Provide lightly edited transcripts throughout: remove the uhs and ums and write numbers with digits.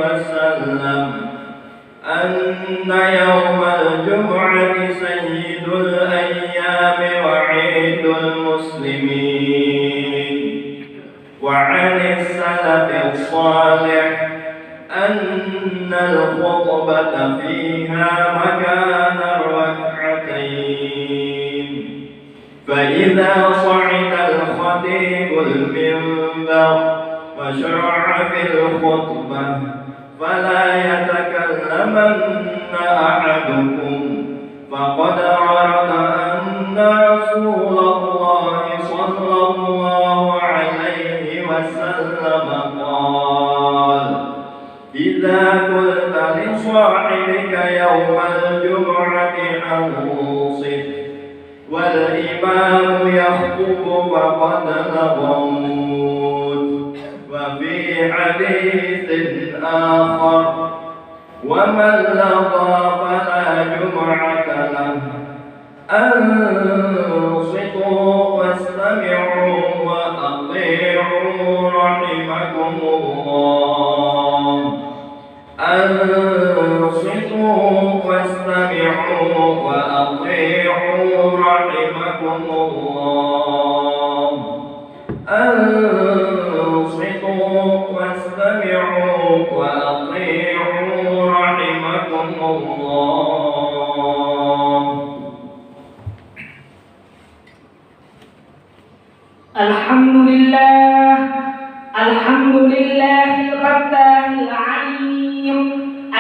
وسلم أن يوم الجمعة سيد الأيام وعيد المسلمين. وعن السلف الصالح أن الخطبة فيها مكان الركعتين، فإذا صعد الخطيب المنبر وشرع في الخطبة فلا يتكلمن أحدكم، فقد ورد أن رسول الله صلى الله عليه وسلم قال: إذا قلت لصاحبك يوم الجمعة أنصت والإمام يخطب فقد لغوت. وفي حديث آخر: ومن لغى فلا جمعة له. أنصتوا واستمعوا وأطيعوا رحمكم الله. أنصتوا واستمعوا وأطيعوا رحمكم الله. أنصتوا واستمعوا وأطيعوا رحمكم الله. الحمد لله الفتاح العليم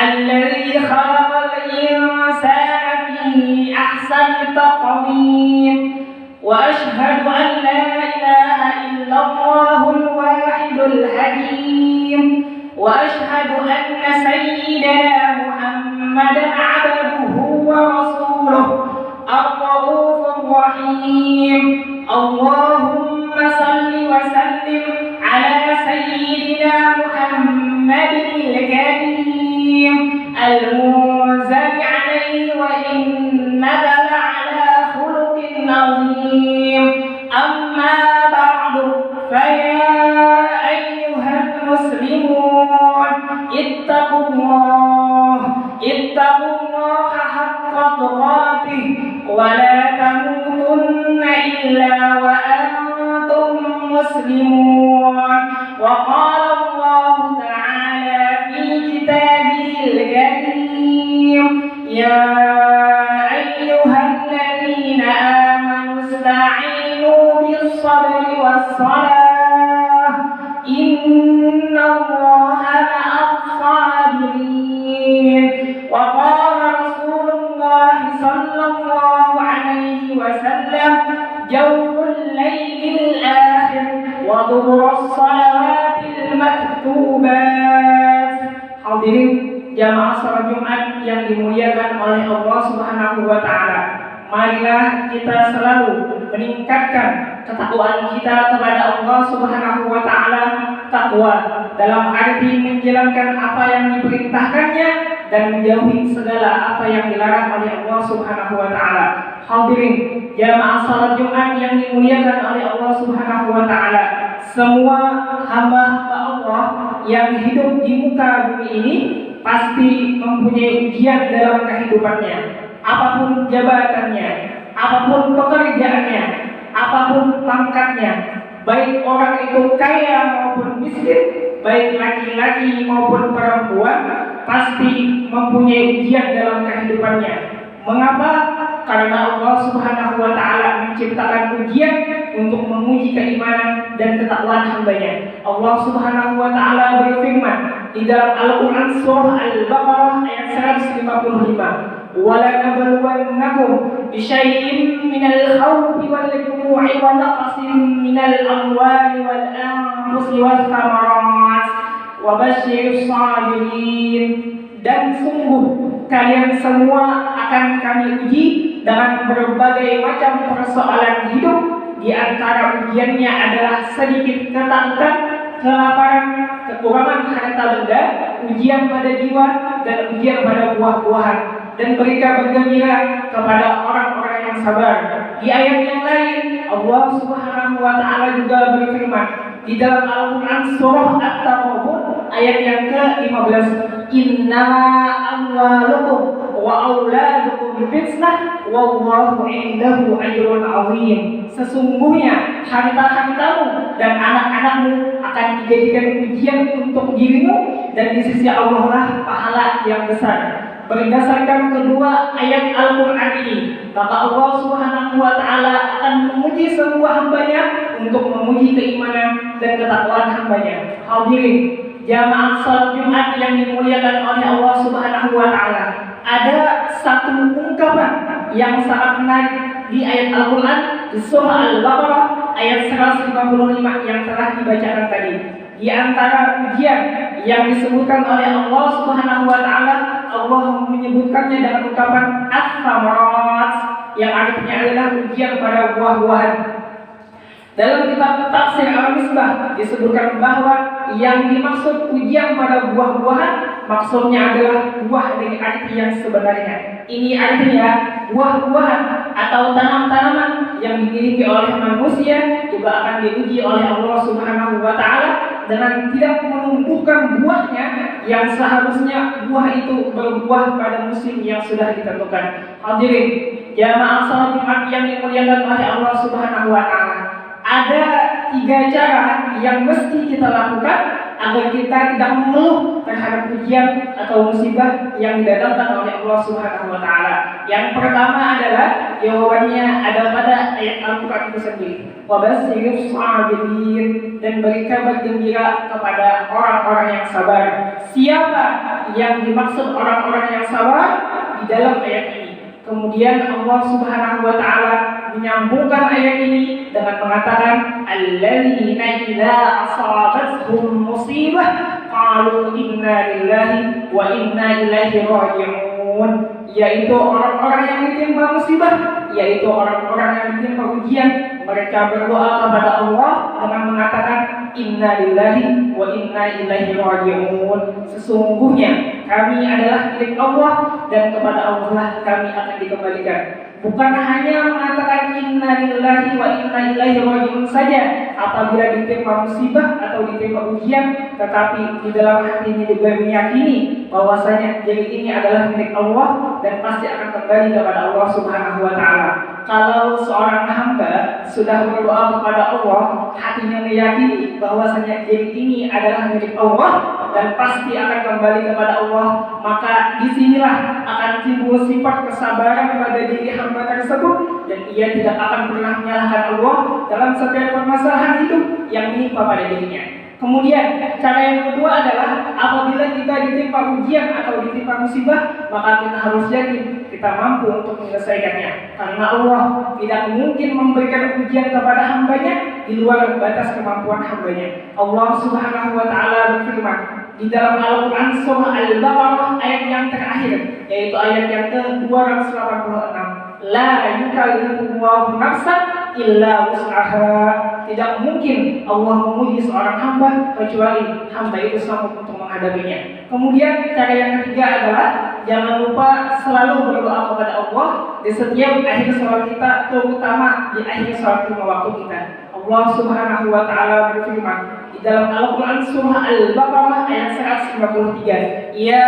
الذي خلق الإنسان في أحسن تقويم، وأشهد أن لا إله إلا الله الواحد الحكيم، وأشهد أن سيدنا محمدا عبده ورسوله الرؤوف الرحيم. اللهم صل وسلم على سيدنا محمد الكريم المنزل عليه وإنك لعلى خلق عظيم. أما بعد، فيا أيها المسلمون اتقوا الله حق تقاته ولا تموتن إلا وأنتم مسلمون. وقال الله تعالى في كتابه الكريم: يا أيها الذين آمنوا استعينوا بالصبر والصلاة إن الله مع الصابرين. وقال رسول الله صلى الله عليه وسلم: جوف الليل الآخر ودبر الصلوات المكتوبات. Hadirin jamaah salat Jumat yang dimuliakan oleh Allah Subhanahu wa taala. Marilah kita selalu meningkatkan ketakwaan kita kepada Allah Subhanahu wa taala, takwa dalam arti menjalankan apa yang diperintahkannya dan menjauhi segala apa yang dilarang oleh Allah Subhanahu wa taala. Hadirin jamaah salat Jumat yang dimuliakan oleh Allah Subhanahu wa taala, semua hamba Allah yang hidup di muka bumi ini pasti mempunyai ujian dalam kehidupannya. Apapun jabatannya, apapun pekerjaannya, apapun pangkatnya, baik orang itu kaya maupun miskin, baik laki-laki maupun perempuan, pasti mempunyai ujian dalam kehidupannya. Mengapa? Karena Allah Subhanahu wa taala menciptakan ujian untuk menguji keimanan dan ketakwaan hambanya. Allah Subhanahu wa taala berfirman di dalam Al-Qur'an surah Al-Baqarah ayat 155, وَلَنَبْلُوَنَّكُمْ بِشَيْءٍ مِنَ الْخَوْفِ وَالْجُوعِ وَنَقْصٍ مِنَ الْأَمْوَالِ وَالْأَنفُسِ وَالثَّمَرَاتِ وَبَشِّرِ الصَّابِرِينَ. Dan sungguh kalian semua akan kami uji dengan berbagai macam persoalan hidup. Di antara ujiannya adalah sedikit ketakutan, kelaparan, kekurangan harta benda, ujian pada jiwa, dan ujian pada buah-buahan. Dan mereka bergembira kepada orang-orang yang sabar. Di ayat yang lain Allah Subhanahu wa taala juga berfirman di dalam Al-Qur'an surah At-Taghabun ayat yang ke-15. Innama amwalukum wa auladukum fitnah wallahu indahu ajrun azim. Sesungguhnya harta-hartamu dan anak-anakmu akan dijadikan ujian untuk dirimu, dan di sisi Allah lah pahala yang besar. Berdasarkan kedua ayat Al-Quran ini, maka Allah Subhanahu wa Ta'ala akan memuji semua hambanya untuk memuji keimanan dan ketakwaan hambanya. Hadirin jamaah salat Jumat yang dimuliakan oleh Allah Subhanahu wa Ta'ala, ada satu ungkapan yang sangat menarik di ayat Al-Quran di surah Al-Baqarah ayat 155 yang telah dibacakan tadi. Di antara ujian yang disebutkan oleh Allah Subhanahu wa Ta'ala, Allah menyebutkannya dengan ungkapan as-samarat, yang artinya adalah ujian pada buah-buahan. Dalam kitab Tafsir Al-Misbah disebutkan bahwa yang dimaksud ujian pada buah-buahan maksudnya adalah buah dari arti yang sebenarnya. Ini artinya buah-buahan atau tanam-tanaman yang dimiliki oleh manusia juga akan diuji oleh Allah Subhanahu wa Ta'ala dengan tidak menumbuhkan buahnya yang seharusnya buah itu berbuah pada musim yang sudah ditentukan. Hadirin jamaah salat Jumat yang dimuliakan oleh Allah Subhanahu wa Ta'ala, ada 3 cara yang mesti kita lakukan agar kita tidak mengeluh terhadap ujian atau musibah yang didatangkan oleh Allah Subhanahu wa Ta'ala. Yang pertama adalah jawabannya ada pada ayat Al-Quran itu sendiri. Wabasyirus sabirin, dan beri kabar gembira kepada orang-orang yang sabar. Siapa yang dimaksud orang-orang yang sabar di dalam ayat ini? Kemudian Allah Subhanahu wa Ta'ala menyambungkan ayat ini dengan mengatakan alladzina idza asabatuhum musibah qalu inna lillahi wa inna ilaihi raji'un, yaitu orang-orang yang ditimpa musibah, yaitu orang-orang yang ditimpa ujian, mereka berdoa kepada Allah dengan mengatakan inna lillahi wa inna ilaihi raji'un. Sesungguhnya kami adalah milik Allah dan kepada Allah lah kami akan dikembalikan. Bukan hanya mengatakan inna lillahi wa inna ilaihi raji'un saja apabila ditimpa musibah atau ditimpa ujian, tetapi di dalam hati ini juga meyakini bahwasanya diri ini adalah milik Allah dan pasti akan kembali kepada Allah Subhanahu wa Ta'ala. Kalau seorang hamba sudah berdoa kepada Allah, hatinya meyakini bahwasanya diri ini adalah milik Allah dan pasti akan kembali kepada Allah, maka disinilah akan timbul sifat kesabaran pada diri hamba tersebut, dan ia tidak akan pernah menyalahkan Allah dalam setiap permasalahan hidup yang menimpa pada dirinya. Kemudian cara yang kedua adalah apabila kita ditimpa ujian atau ditimpa musibah, maka kita harus yakin kita mampu untuk menyelesaikannya, karena Allah tidak mungkin memberikan ujian kepada hambanya di luar batas kemampuan hambanya. Allah Subhanahu wa Ta'ala berfirman di dalam Al-Quran surah Al-Baqarah ayat yang terakhir, yaitu ayat yang ke-286, la yukallifullahu nafsan illa wus'aha. Tidak mungkin Allah menguji seorang hamba kecuali hamba itu sanggup untuk menghadapinya. Kemudian cara yang ketiga adalah jangan lupa selalu berdoa kepada Allah di setiap akhir sholat kita, terutama di akhir sholat 5 waktu kita. Allah Subhanahu wa Ta'ala berfirman di dalam Al-Quran surah Al-Baqarah ayat 153, ya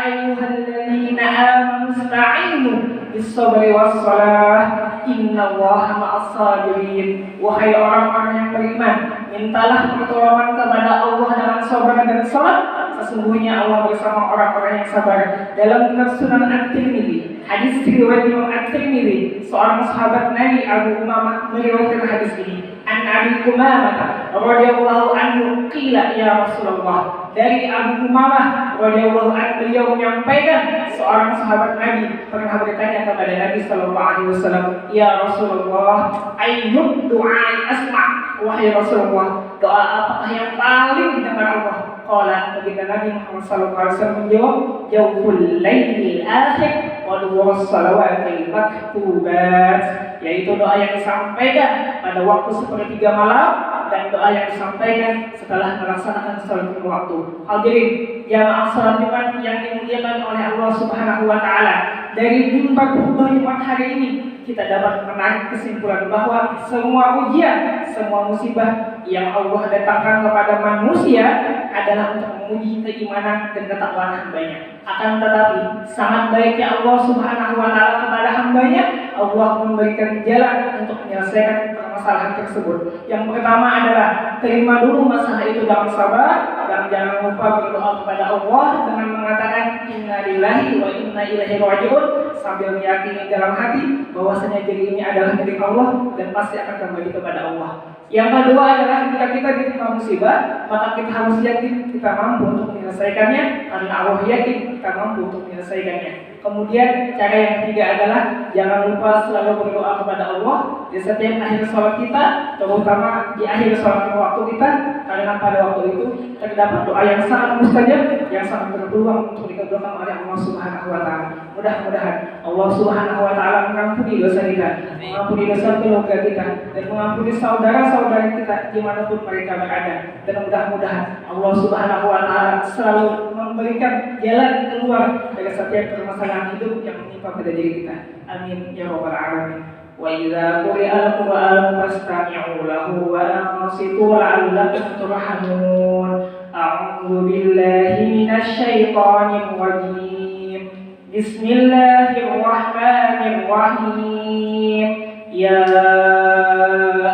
ayyuhalladzina amanu ista'inu bis-sabri was-salah innallaha ma'as-sabirin. Wahai orang-orang yang beriman, mintalah pertolongan kepada Allah dengan sabar dan salat, sesungguhnya Allah bersama orang-orang yang sabar. Dalam kitab Sunan At-Tirmidzi, hadis riwayat Imam At-Tirmidzi, seorang sahabat Nabi Abu Umamah meriwayatkan hadis ini. An Abi Umamah radhiyallahu anhu qila ya Rasulullah, dari Abu Umamah radhiyallahu anhu beliau menyampaikan seorang sahabat Nabi pernah bertanya kepada Nabi sallallahu alaihi wasallam, ya Rasulullah, ayyud du'a asma', wahai Rasulullah, doa apakah yang paling didengar Allah? Qala, baginda Nabi Muhammad sallallahu alaihi wasallam menjawab, jawful lailil akhir wa du'as salawatil maktubat, yaitu doa yang disampaikan pada waktu sepertiga malam dan doa yang disampaikan setelah melaksanakan sholat lima waktu. Hadirin jamaah sholat Jumat yang dimuliakan oleh Allah Subhanahu wa taala. Dari mimbar khutbah Jumat hari ini kita dapat menarik kesimpulan bahwa semua ujian, semua musibah yang Allah datangkan kepada manusia adalah untuk menguji keimanan dan ketakwaan hambanya. Akan tetapi sangat baiknya Allah Subhanahu wa taala kepada hambanya, Allah memberikan jalan untuk menyelesaikan permasalahan tersebut. Yang pertama adalah terima dulu masalah itu dengan sabar dan jangan lupa berdoa kepada Allah dengan mengatakan inna lillahi wa inna ilaihi raji'un sambil meyakini dalam hati bahwasanya diri ini adalah milik Allah dan pasti akan kembali kepada Allah. Yang kedua adalah jika kita ditimpa musibah, maka kita harus yakin kita mampu untuk menyelesaikannya karena Allah yakin kita mampu untuk menyelesaikannya. Kemudian cara yang ketiga adalah jangan lupa selalu berdoa kepada Allah di setiap akhir sholat kita, terutama di akhir sholat waktu kita, karena pada waktu itu terdapat doa yang sangat mustajab, yang sangat berpeluang untuk dikabulkan oleh Allah Subhanahu wa taala. Mudah-mudahan Allah Subhanahu wa taala mengampuni dosa kita, mengampuni dosa keluarga kita, dan mengampuni saudara-saudara kita dimanapun mereka berada. Dan mudah-mudahan Allah Subhanahu wa taala selalu memberikan jalan keluar dari setiap permasalahan hidup yang menimpa pada diri kita. Amin ya rabbal alamin. Wa idza quri'al Qur'an fastami'u lahu wa ansitu la'allakum turhamun. A'udzu billahi minasy syaithanir rajim. Bismillahirrahmanirrahim. Ya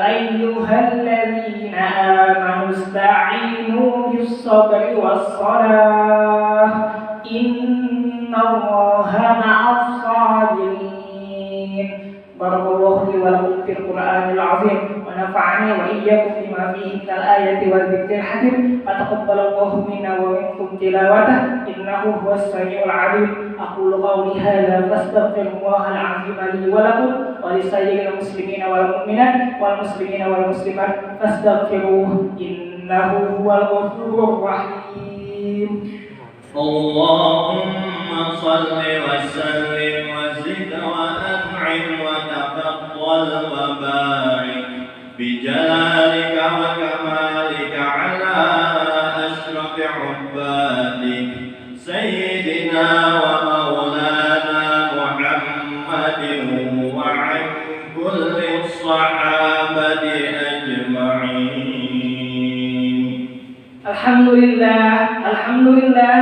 ayyuhalladzina amanu ista'inu bis-sabri was-salah. Innallaha ma'as sabirin. Barakallahu li wa lakum fil Qur'anil 'azim wa nafa'ani wa iyyakum bima fihi minal ayati wal dzikril hakim. Taqabbalallahu minna wa minkum tilawatahu innahu huwas samiul 'alim. Aqulu qawli hadza fastaghfirullahal 'azim li wa lakum wa lisairil muslimina wal mu'minat wal muslimina wal muslimat fastaghfiruhu innahu huwal ghafurur rahim. Allahumma salli wa sallim wa zid wa an'im wa tafaddal wa barik bi jalalika wa kamalika ala asrafi ubbadik sayyidina wa maulana Muhammadin wa an kulli sahabati ajma'in. Alhamdulillah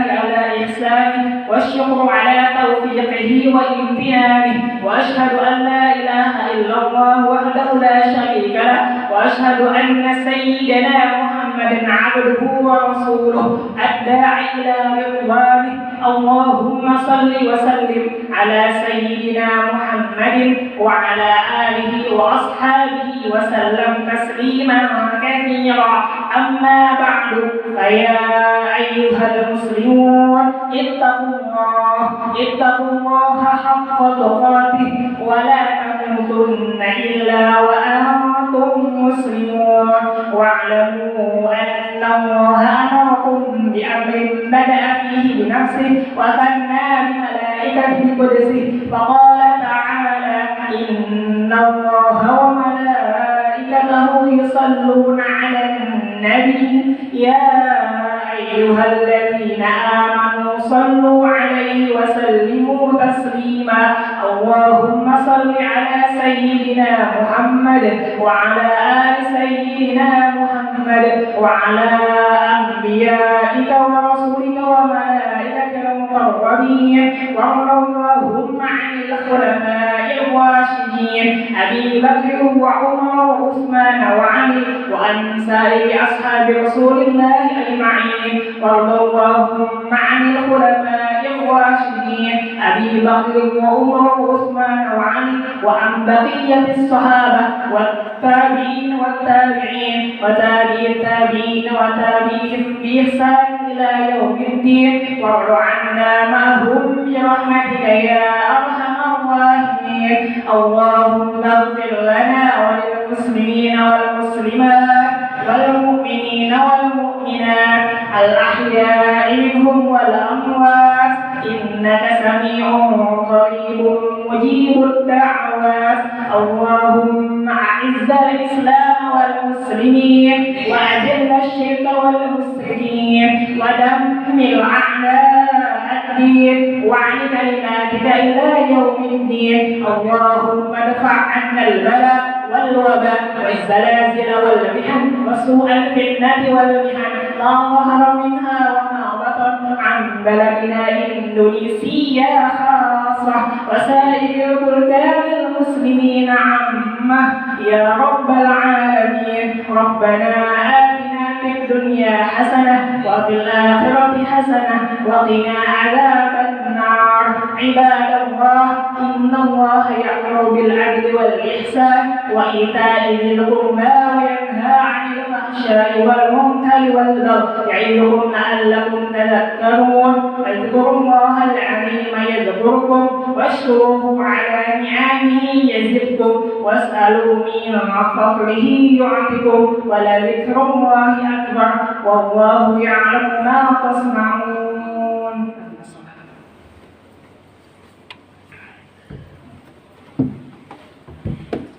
ala ihsani wa syukru ala taufiqihi wa imtinani wa ashhadu an la ilaha illallah wahdahu la syarika lah wa ashhadu anna sayyidana Muhammadan abduhu wa rasuluh ad-da'i ila ridwanih. Allahumma salli wa sallim ala sayyidina Muhammadin wa ala alihi wa ashabihi wa sallam tasliman katsira. Amma ba'du faya ayyuhal muslimun ittaqullaha haqqa tuqatih wa la tamutunna illa wa antum muslimun wa'lamu anna Allaha amarakum bi amrin bada'a fihi bi nafsihi wa thanna bi malaikatihi qudsihi wa qala ta'ala inna Allaha wa malaikatahu yusalluna 'alan nabi ya ayyuhalladzina amanu sallu 'alaihi wa sallimu taslima. Allahumma salli 'ala sayyidina Muhammad wa 'ala ali sayyidina Muhammad wa 'ala anbiya'ika wa rasulika wa malaikatika muqarrabin wa Allahumma 'anil khulafa'ir rasyidin Abi Bakr wa Umar wa Utsman wa 'Ali wa an sa'iri ashabi Rasulillah ajma'in wa Allahumma 'anil khulafa'ir rasyidin Abi Bakr wa Umar wa Utsman wa 'Ali wa an baqiyatis sahabah wat tabi'in wat tabi'in wa tabi'it tabi'in wa tabi'ihim bi ihsan ila yaumiddin wa 'anna ma'hum bi rahmatika ya arhamar rahimin. Allahumma ighfir lana wa lil muslimina wal muslimat wal mu'minina wal mu'minat al ahya'i minhum wal amwat innaka sami'un qaribun mujibud da'wat. Allahumma a'izzal islam wal muslimin ودمر أعداء الدين وعن كلماتك إلى يوم الدين. اللهم ادفع عنا البلاء والوباء والزلازل والمحن وسوء الفتنة والمحن ما ظهر منها وما بطن عن بلدنا إندونيسيا خاصة وسائر بلدان المسلمين عامة يا رب العالمين. ربنا آتنا في الدنيا حسنة وفي الآخرة حسنة وقنا عذاب النار. عباد الله إن الله يأمر بالعدل والإحسان وإيتاء ذي القربى وينهى عن الفحشاء والمنكر والبغي يعظكم لعلكم تذكرون. اذكروا الله العظيم يذكركم واشكروه على نعمه يزدكم واسألوا من فضله يعطكم ولذكر الله أكبر والله يعلم ما تصنعون.